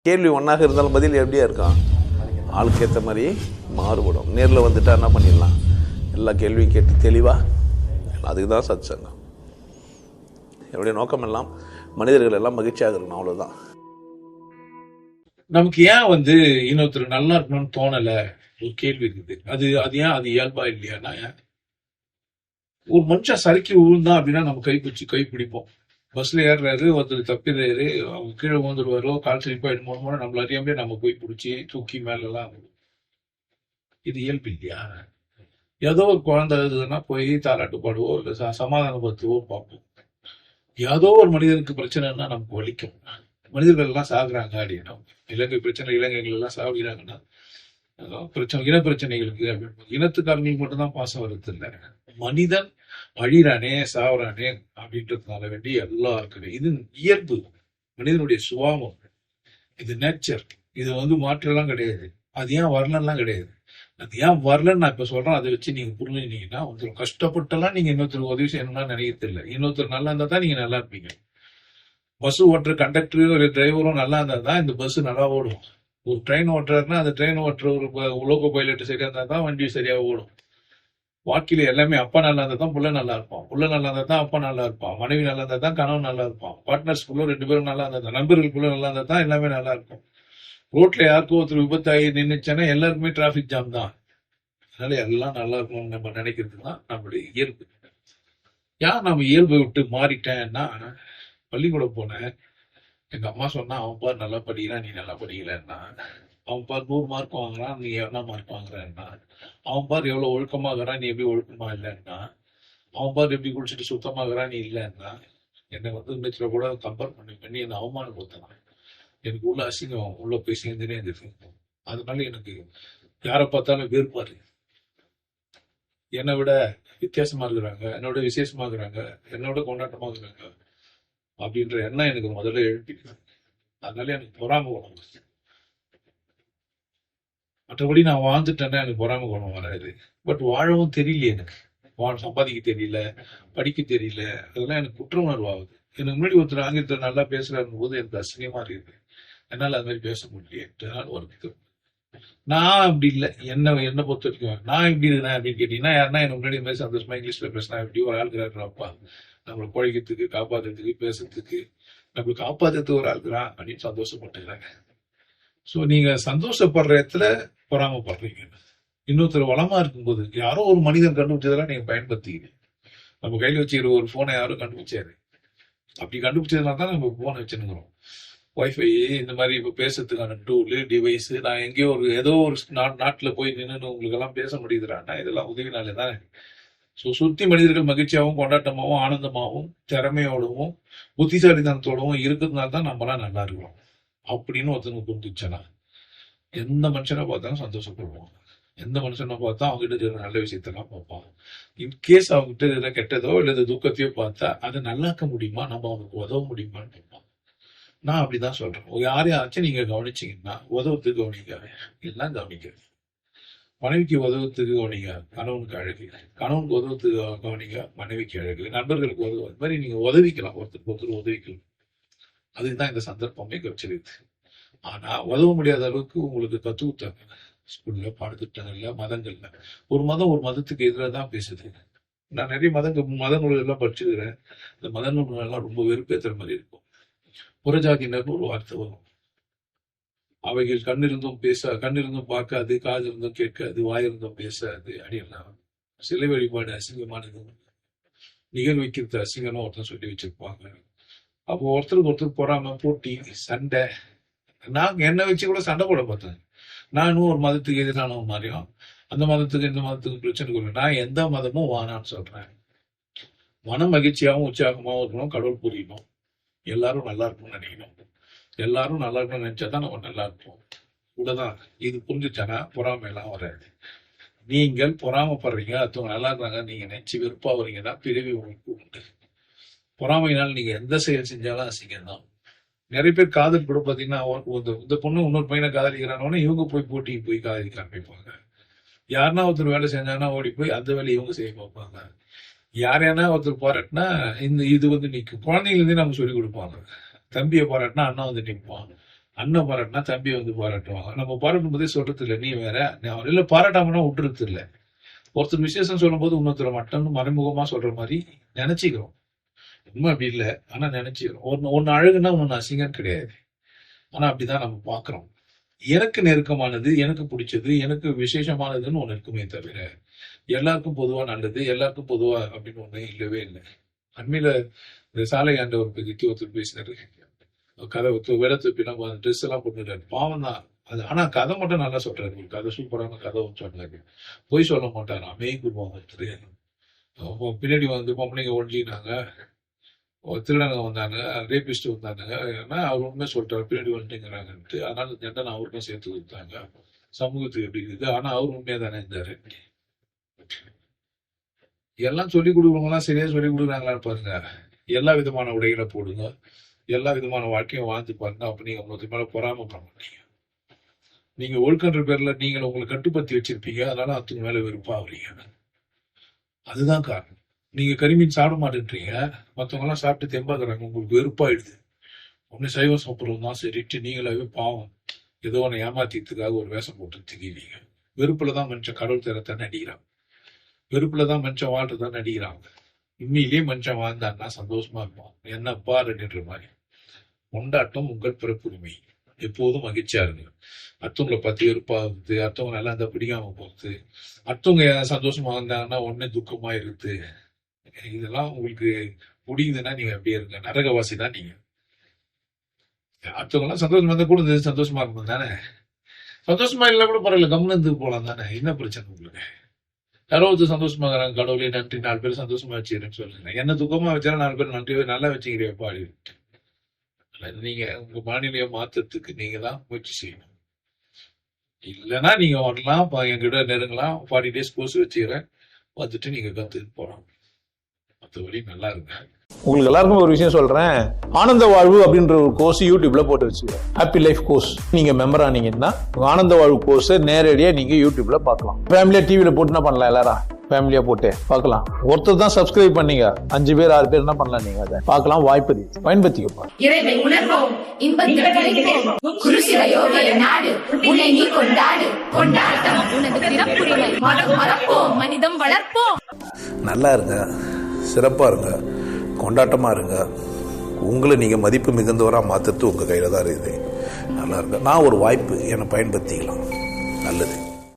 கேள்வி ஒன்றாக இருந்தாலும் பதில் எப்படியா இருக்கும்? ஆளுக்கு ஏற்ற மாதிரி மாறுபடும். நேரில் வந்துட்டா என்ன பண்ணிடலாம்? எல்லா கேள்வியும் கேட்டு தெளிவாக, அதுக்கு தான் சத் சங்கம். என்னுடைய நோக்கம் எல்லாம் மனிதர்கள் எல்லாம் மகிழ்ச்சியாக இருக்கணும், அவ்வளோதான். நமக்கு ஏன் இன்னொருத்தர் நல்லா இருக்கணும்னு தோணல ஒரு கேள்வி இருக்குது. அது அது ஏன் அது இயல்பா இல்லையானா, ஒரு மனுஷன் சறுக்கி விழுந்தான் அப்படின்னா நம்ம கை பிடிப்போம். பஸ்ல ஏறுறாரு, ஒருத்தர் தப்பிடுறாரு, அவங்க கீழே வந்துடுவாரோ, கால் சிரிப்பா எடுமோ, நம்மள அறியாமலே நம்ம போய் பிடிச்சி தூக்கி மேலெல்லாம். இது இயல்பு இல்லையா? ஏதோ ஒரு குழந்தை இருக்குதுன்னா போய் தாலாட்டு பாடுவோம், இல்லை சமாதானப்படுத்துவோ பார்ப்போம். ஏதோ ஒரு மனிதனுக்கு பிரச்சனைன்னா நமக்கு வலிக்கும். மனிதர்கள் எல்லாம் சாகுறாங்க அப்படின்னா, இலங்கை பிரச்சனை, இலங்கைகள் எல்லாம் சாகுறாங்கன்னா பிரச்சனை, இன பிரச்சனைகளுக்கு அப்படின்னு இனத்துக்காரங்களுக்கு மட்டும்தான் பாசம் வருது இல்லை. மனிதன் அழிறானே சாவுறானே அப்படின்றதுனால வேண்டி எல்லாருக்குமே இது இயல்பு, மனிதனுடைய சுபாவம், இது நேச்சர். இது மாற்றெல்லாம் கிடையாது. அது ஏன் வரலன்னா கிடையாது. அது ஏன் வரலன்னு நான் இப்ப சொல்றேன். அதை வச்சு நீங்க புரிஞ்சுனீங்கன்னா ஒருத்தர் கஷ்டப்பட்டெல்லாம் நீங்க இன்னொருத்தருக்கு உதவி செய்யணும்னா நினைக்கிறது இல்லை. இன்னொருத்தர் நல்லா இருந்தா தான் நீங்க நல்லா இருப்பீங்க. பஸ் ஓட்டுற கண்டக்டரும் ஒரு டிரைவரும் நல்லா இருந்தா தான் இந்த பஸ் நல்லா ஓடும். ஒரு ட்ரெயின் ஓட்டுறாருன்னா அந்த ட்ரெயின் ஓட்டுற ஒரு லோகோ பைலட் சரியா இருந்தா தான் வண்டி சரியா ஓடும். வாழ்க்கையில எல்லாமே அப்பா நல்லா இருந்தா தான் புள்ள நல்லா இருப்பான், புள்ள நல்லா இருந்தா தான் அப்பா நல்லா இருப்பான், மனைவி நல்லா இருந்தா தான் கணவன் நல்லா இருப்பான், பார்ட்னர்ஸ்குள்ள 2 பேரும் நல்லா இருந்தா தான், நண்பர்களுக்குள்ள நல்லா இருந்தா தான் எல்லாமே நல்லா இருக்கும். ரோட்ல யாருக்கும் ஒருத்தர் விபத்தாகி நின்றுச்சானா எல்லாருக்குமே டிராபிக் ஜாம் தான். அதனால எல்லாம் நல்லா இருக்கணும்னு நம்ம நினைக்கிறது தான் நம்மளுடைய இயல்பு. ஏன் நம்ம இயல்பை விட்டு மாறிட்டேன்னா, பள்ளிக்கூடம் போனேன், எங்க அம்மா சொன்னா அவன் பார் நல்லா படிக்கிறான், நீ நல்லா படிக்கலன்னா. அவன் பார் 100 மார்க் வாங்குறான், நீ எவ்வளோ மார்க் வாங்குறன்னா. அவன் பார் எவ்வளவு ஒழுக்கமாகறான், நீ எப்படி ஒழுக்கமா இல்லைன்னா. அவன் பார் எப்படி குளிச்சுட்டு சுத்தமாகறான், நீ இல்லைன்னா. என்னை இன்னத்துல கூட கம்பேர் பண்ணி என்னை அவமானப்படுத்தினான். எனக்கு உள்ள அசிங்கம் உள்ள போய் சேர்ந்துனே இருந்துருக்கு. அதனால எனக்கு யாரை பார்த்தாலும் வேறுபாரு. என்னை விட வித்தியாசமா இருக்கிறாங்க, என்னோட விசேஷமா இருக்கிறாங்க, என்னோட கொண்டாட்டமா இருக்கிறாங்க அப்படின்ற எண்ணம் எனக்கு முதல்ல எழுப்பிட்டு, அதனால எனக்கு பொறாம குணம். மற்றபடி நான் வாழ்ந்துட்டேன்னா எனக்கு பொறாம குணம் வராது. பட் வாழவும் தெரியல எனக்கு. சம்பாதிக்க தெரியல, படிக்க தெரியல, அதெல்லாம் எனக்கு குற்ற உணர்வு ஆகுது. எனக்கு முன்னாடி ஒருத்தர் ஆங்கிலத்தை நல்லா பேசுறாருன்னு போது எனக்கு அசிங்கமா இருக்குது. என்னால அது மாதிரி பேச முடியல. ஒரு நான் அப்படி இல்லை. என்ன பொறுத்த வரைக்கும் நான் எப்படி இருக்கிறேன் அப்படின்னு கேட்டீங்கன்னா, யாருன்னா எனக்கு முன்னாடி இந்த மாதிரி சந்தோஷமா இங்கிலீஷ்ல பேசினா எப்படி ஒரு ஆள் இருக்கிறாருப்பா, நம்மளை குழைக்கிறதுக்கு, காப்பாத்துறதுக்கு, பேசுறதுக்கு, நம்மளுக்கு காப்பாத்துறதுக்கு ஒரு ஆள் இருக்கிறான் அப்படின்னு சந்தோஷப்பட்டுக்கிறாங்க. ஸோ நீங்க சந்தோஷப்படுற இடத்துல பொறாமப்படுறீங்க. இன்னொருத்தர் வளமா இருக்கும்போது யாரோ ஒரு மனிதன் கண்டுபிடிச்சதெல்லாம் நீங்க பயன்படுத்திக்கிறீங்க. நம்ம கையில் வச்சுக்கிற ஒரு போனை யாரும் கண்டுபிடிச்சாரு. அப்படி கண்டுபிடிச்சதுனால தான் நம்ம போனை வச்சுருக்கிறோம். ஒய்ஃபை இந்த மாதிரி இப்போ பேசுறதுக்கான டூலு, டிவைஸ். நான் எங்கேயோ ஏதோ ஒரு நாட்டில் போய் நின்று உங்களுக்கு எல்லாம் பேச முடியுதுறான்னா இதெல்லாம் உதவினாலே தான். ஸோ சுத்தி மனிதர்கள் மகிழ்ச்சியாகவும், கொண்டாட்டமாகவும், ஆனந்தமாகவும், திறமையோடவும், புத்திசாலித்தனத்தோடவும் இருக்கிறதுனால தான் நம்மளாம் நல்லா இருக்கிறோம் அப்படின்னு ஒருத்தனுக்கு புரிஞ்சுச்சனா, எந்த மனுஷனை பார்த்தாலும் சந்தோஷப்படுவோம். எந்த மனுஷனை பார்த்தா அவங்க கிட்ட இருக்கிற நல்ல விஷயத்தெல்லாம் பார்ப்பான். இன்கேஸ் அவங்க கிட்ட இருக்கிற கெட்டதோ இல்லை துக்கத்தையோ பார்த்தா அதை நல்லாக்க முடியுமா, நம்ம அவனுக்கு உதவ முடியுமான்னு பார்ப்பான். நான் அப்படிதான் சொல்றேன். யாரையாச்சும் நீங்க கவனிச்சீங்கன்னா உதவுறதுக்கு கவனிக்க, எல்லாம் கவனிக்க. மனைவிக்கு உதவுறதுக்கு கவனிக்க, கணவனுக்கு அழகு. கணவனுக்கு உதவுறதுக்கு கவனிக்க, மனைவிக்கு அழகு. நண்பர்களுக்கு உதவு, அது மாதிரி நீங்க உதவிக்கலாம், ஒருத்தருக்கு உதவிக்கலாம். அதுதான் இந்த சந்தர்ப்பமே கிடைச்சிருக்கு. ஆனா உதவ முடியாத அளவுக்கு உங்களுக்கு கத்துக்கிட்டாங்க ஸ்கூல்ல, பாடத்திட்டங்கள்ல, மதங்கள்ல. ஒரு மதத்துக்கு எதிராக தான் பேசுது. நான் நிறைய மத நூல்கள் எல்லாம் படிச்சுக்கிறேன். இந்த மத நூல்கள் எல்லாம் ரொம்ப வெறுப்பேற்றுற மாதிரி இருக்கும். புறஜாதியினர்னு ஒரு வார்த்தை வரும். அவைகள் கண்ணிருந்தும் பார்க்காது, காது இருந்தும் கேட்காது, வாயிருந்தும் பேசாது அப்படின்னா. சிலை வழிபாடு அசிங்கமானது, நிகழ் வைக்கிறது அசிங்கம்னு ஒருத்தர் சொல்லி வச்சிருப்பாங்க. அப்போ ஒருத்தருக்கு பொறாம, போட்டி, சண்டை. நான் என்னை வச்சு கூட சண்டை போட பார்த்தேன். நானும் ஒரு மதத்துக்கு எதிரான மாதிரியும், அந்த மதத்துக்கு இந்த மதத்துக்கு பிரச்சனை கொடுக்க. நான் எந்த மதமும் வானான்னு சொல்றேன். மன மகிழ்ச்சியாகவும் உற்சாகமாகவும் இருக்கணும், கடவுள் புரியணும், எல்லாரும் நல்லா இருக்கணும்னு நினைக்கணும். எல்லாரும் நல்லா இருக்கணும்னு நினைச்சாதான் நம்ம நல்லா இருப்போம். இவ்வளவுதான். இது புரிஞ்சுச்சானா பொறாமை எல்லாம் வராது. நீங்கள் பொறாமப்படுறீங்க, அடுத்தவங்க நல்லா இருக்காங்க நீங்க நினைச்சு வெறுப்பாவீங்கன்னா பிறவி உங்களுக்கு உண்டு. பொறாமையினால் நீங்க எந்த செயல் செஞ்சாலும் அசிங்கம் தான். நிறைய பேர் காதல் கூட பாத்தீங்கன்னா, இந்த பொண்ணு இன்னொரு பையனை காதலிக்கிறானோன்னு இவங்க போய் காதலிக்க ஆரம்பிப்பாங்க. யாருன்னா ஒருத்தர் வேலை செஞ்சாங்கன்னா ஓடி போய் அந்த வேலையை இவங்க செய்ய பார்ப்பாங்க. யாரையானா ஒருத்தர் பாராட்டினா இது நிற்கும். குழந்தைங்க நம்ம சொல்லிக் கொடுப்பாங்க. தம்பியை பாராட்டினா அண்ணா நிற்பான். அண்ணன் பாராட்டினா தம்பி வந்து பாராட்டுவாங்க. நம்ம பாராட்டும் போதே சொல்றது இல்லை நீ வேற, இல்ல பாராட்டாமனா விட்டுறது இல்லை. ஒருத்தர் விசேஷம் சொல்லும் போது இன்னொருத்தர் மட்டும் மறைமுகமா சொல்ற மாதிரி நினைச்சுக்கிறோம். உண்மை அப்படி இல்லை, ஆனா நினைச்சுக்கிறோம். ஒன்னு அழகுன்னா ஒன்னு அசிங்கம் கிடையாது. ஆனா அப்படிதான் நம்ம பாக்குறோம். எனக்கு நெருக்கமானது, எனக்கு பிடிச்சது, எனக்கு விசேஷமானதுன்னு ஒண்ணு இருக்குமே தவிர எல்லாருக்கும் பொதுவா நல்லது, எல்லாருக்கும் பொதுவா அப்படின்னு ஒண்ணு இல்லவே இல்லை. அண்மையில இந்த சாலை ஆண்ட ஒரு பத்தி ஒருத்தர் பேசினாரு. கதை வெள்ள துப்பினா ட்ரெஸ் எல்லாம் போட்டுறாரு, பாவம் தான் அது. ஆனா கதை மட்டும் நல்லா சொல்றாரு. ஒரு கதை சூப்பரான கதை சொன்னாரு. பொய் சொல்ல மாட்டாரு, அமைக்குருவாங்க ஒருத்தர். பின்னாடி வந்து பொம்பளைங்க ஒழிஞ்சினாங்க, திருடங்க வந்தாங்க, ரேபிஸ்ட் வந்தாங்க. ஏன்னா அவர் உண்மை சொல்லிட்டாரு, பின்னாடி வந்துட்டுங்கிறாங்கன்ட்டு. அதனால தண்டனை அவருக்கும் சேர்த்து கொடுத்தாங்க. சமூகத்துக்கு எப்படி இருக்குது. ஆனா அவர் உண்மையா தானே இருந்தாரு. எல்லாம் சொல்லிக் கொடுக்குறவங்கலாம் சரியா சொல்லிக் கொடுக்குறாங்களான்னு பாருங்க. எல்லா விதமான உடைகளை போடுங்க, எல்லா விதமான வாழ்க்கையும் வாழ்ந்து பாருங்க. அப்ப நீங்க உங்களுக்கு மேல பொறாம பண்ண மாட்டீங்க. நீங்க ஒழுக்கன்ற பேர்ல நீங்க உங்களை கட்டுப்படுத்தி வச்சிருப்பீங்க, அதனால அதுக்கு மேல வெறுப்பா ஆகுறீங்க. அதுதான் காரணம். நீங்க கறிமீன் சாப்பிட மாட்டேன்றீங்க, மற்றவங்க எல்லாம் சாப்பிட்டு தெம்பாக்குறாங்க, உங்களுக்கு வெறுப்பாயிடுது. ஒன்னு சைவம் சாப்பிடுறது தான் சரிட்டு நீங்களாவே பாவம் ஏதோ ஒன்று ஏமாத்திக்கிறதுக்காக ஒரு வேஷம் போட்டு திரிவீங்க. வெறுப்புலதான் மனுஷன் கடவுள் தரத்தை நடிக்கிறான். வெறுப்புலதான் மனுஷன் வாழ்றதான் நடிக்கிறாங்க. உண்மையிலேயே மனுஷன் வாழ்ந்தான்னா சந்தோஷமா இருப்பான். என்னப்பா ரெண்டுன்ற மாதிரி. கொண்டாட்டம் உங்கள் பிறப்புரிமை. எப்போதும் மகிழ்ச்சியா இருங்க. அடுத்தவங்களை பத்தி வெறுப்பாகுது, அடுத்தவங்க நல்லா இருந்தா பிடிக்காம போகுது, அடுத்தவங்க சந்தோஷமா இருந்தாங்கன்னா உடனே துக்கமா இருக்குது. இதெல்லாம் உங்களுக்கு பிடிக்குதுன்னா நீங்க அப்படியே இருங்க. நரகவாசி தான் நீங்க. அடுத்தவங்க எல்லாம் சந்தோஷமா இருந்தா கூட சந்தோஷமா இருக்கணும் தானே. சந்தோஷமா இல்லை கூட பரவாயில்ல, கம்முன்னு இருந்து போலாம் தானே. என்ன பிரச்சனை உங்களுக்கு? யாரோ ஒருத்தர் சந்தோஷமா இருக்கிறாங்க, கடவுளே நன்றி, 4 பேர் சந்தோஷமா வச்சுக்கிறேன்னு சொல்லுங்க. என்ன துக்கமா வச்சாலும் 4 பேர் நன்றி, நல்லா வச்சுக்கிறேப்பா அப்படின்ட்டு. நீங்க உங்க மனநிலையை மாற்றத்துக்கு நீங்க தான் முயற்சி செய்யணும். இல்லைன்னா நீங்க வரலாம், என்கிட்ட நெருங்கலாம். 40 days கோர்ஸ் வச்சுக்கிறேன், பார்த்துட்டு நீங்க கத்துட்டு போகலாம். மற்றபடி நல்லா இருங்க. உங்களுக்கு எல்லாருக்கும் ஒரு விஷயம் சொல்றேன். ஆனந்த வாழ்வு அப்படின்ற ஒரு கோர்ஸ் யூடியூப்ல போட்டு வச்சுக்கிறேன். Happy life course. நீங்க மெம்பர் ஆனீங்கன்னா ஆனந்த வாழ்வு கோர்ஸ் நேரடியா நீங்க யூடியூப்ல பார்க்கலாம். ஃபேமிலியா டிவில போட்டு என்ன பண்ணலாம், எல்லாரும் ஃபேமிலியா போட்டு பார்க்கலாம். ஒருத்தர் தான் சப்ஸ்கிரைப் பண்ணீங்க, 5 பேர் 6 பேர் என்ன பண்ணலாம், நீங்க அதை பார்க்கலாம். வாய்ப்பு பயன்படுத்திக்க. இறைவை உணர்வோம், மனிதம் வளர்ப்போம். நல்லா இருங்க, சிறப்பா இருங்க, கொண்டாட்டமா இருங்க. உங்களை நீங்க மதிப்பு மிகுந்தவராக மாற்றுறது உங்க கையில தான் இருக்குது. நல்லா இருங்க. நான் ஒரு வாய்ப்பு என்னை பயன்படுத்திக்கலாம். நல்லது.